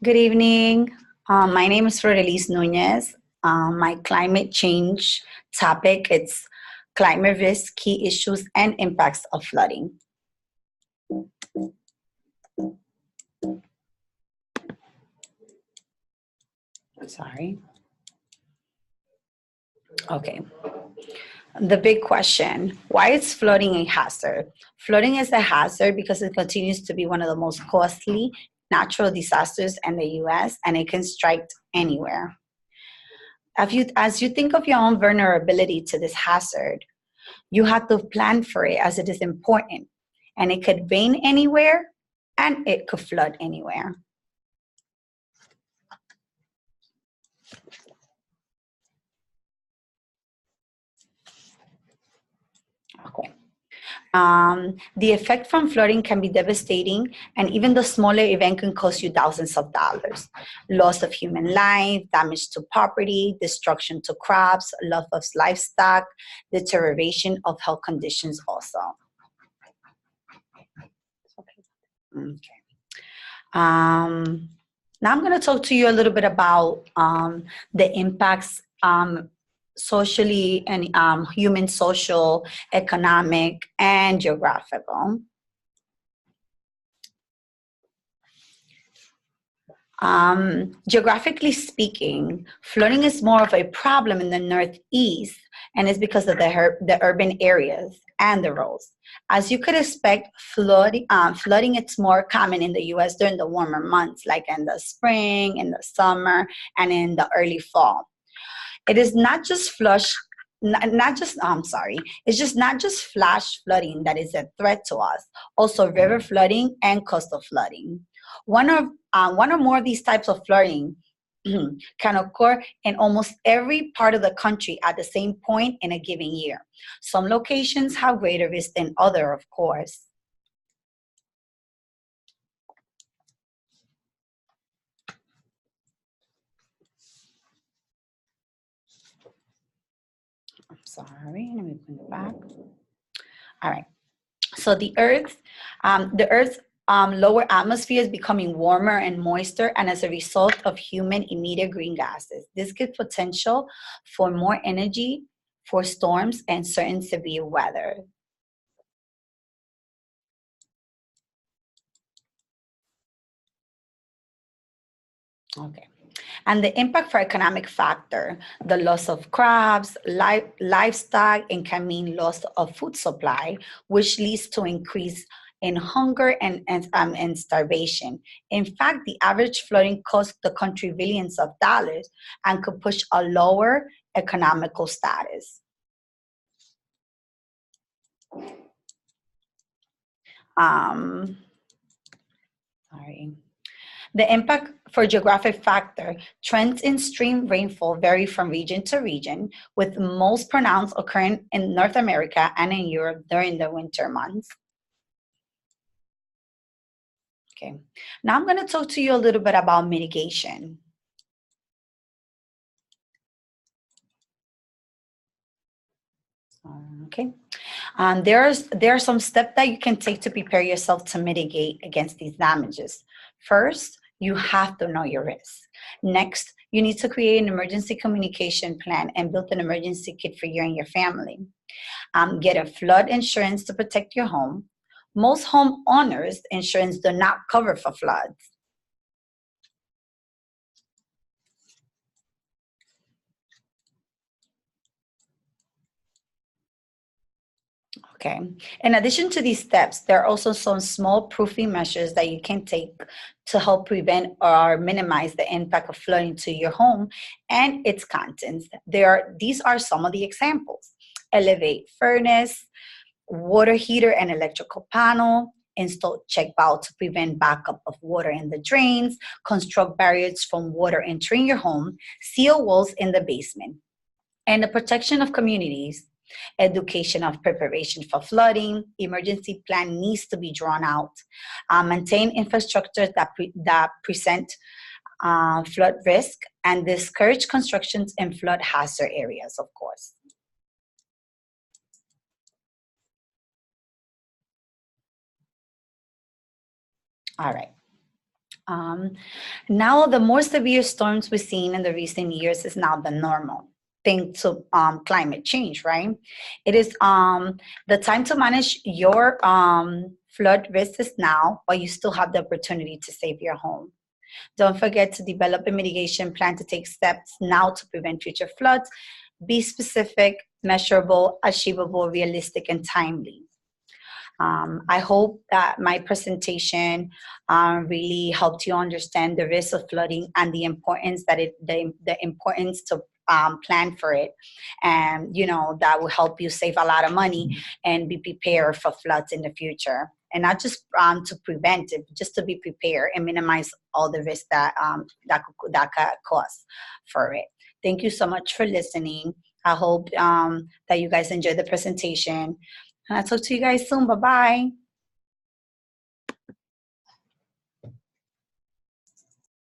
Good evening. My name is Flor Nunez. My climate change topic is climate risk, key issues, and impacts of flooding. Sorry. Okay. The big question, why is flooding a hazard? Flooding is a hazard because it continues to be one of the most costly natural disasters in the US and it can strike anywhere. As you think of your own vulnerability to this hazard, you have to plan for it as it is important. And it could rain anywhere and it could flood anywhere. Okay. The effect from flooding can be devastating, and even the smaller event can cost you thousands of dollars. Loss of human life, damage to property, destruction to crops, loss of livestock, deterioration of health conditions also. Okay. Now I'm going to talk to you a little bit about the impacts socially and human, social, economic, and geographical. Geographically speaking, flooding is more of a problem in the Northeast, and it's because of the urban areas and the roads. As you could expect, flooding it's more common in the U.S. during the warmer months, like in the spring, in the summer, and in the early fall. It is not just it's just not just flash flooding that is a threat to us. Also, river flooding and coastal flooding. One or more of these types of flooding can occur in almost every part of the country at the same point in a given year. Some locations have greater risk than other, of course. I'm sorry, let me bring it back. All right. So the Earth's lower atmosphere is becoming warmer and moister, and as a result of human emitted green gases, this gives potential for more energy for storms and certain severe weather. Okay. And the impact for economic factor, the loss of crops, livestock, and can mean loss of food supply, which leads to increase in hunger and starvation. In fact, the average flooding cost the country billions of dollars and could push a lower economical status. Um, sorry. The impact for geographic factor, trends in stream rainfall vary from region to region, with most pronounced occurring in North America and in Europe during the winter months. Okay, now I'm going to talk to you a little bit about mitigation. Okay, there are some steps that you can take to prepare yourself to mitigate against these damages. First, you have to know your risk. Next, you need to create an emergency communication plan and build an emergency kit for you and your family. Get a flood insurance to protect your home. Most homeowners insurance do not cover for floods. Okay. In addition to these steps, there are also some small proofing measures that you can take to help prevent or minimize the impact of flooding to your home and its contents. These are some of the examples. Elevate furnace, water heater and electrical panel, install check valve to prevent backup of water in the drains, construct barriers from water entering your home, seal walls in the basement, and the protection of communities. Education of preparation for flooding, emergency plan needs to be drawn out. Maintain infrastructure that present flood risk and discourage constructions in flood hazard areas, of course. All right. Um, Now, the more severe storms we've seen in the recent years is now the normal thing to climate change, right? It is the time to manage your flood risk is now, but you still have the opportunity to save your home. Don't forget to develop a mitigation plan to take steps now to prevent future floods. Be specific, measurable, achievable, realistic, and timely. I hope that my presentation really helped you understand the risk of flooding and the importance the importance to plan for it, and that will help you save a lot of money and be prepared for floods in the future. And not just to prevent it, just to be prepared and minimize all the risks that could cause for it. Thank you so much for listening. I hope that you guys enjoyed the presentation. And I'll talk to you guys soon. Bye bye.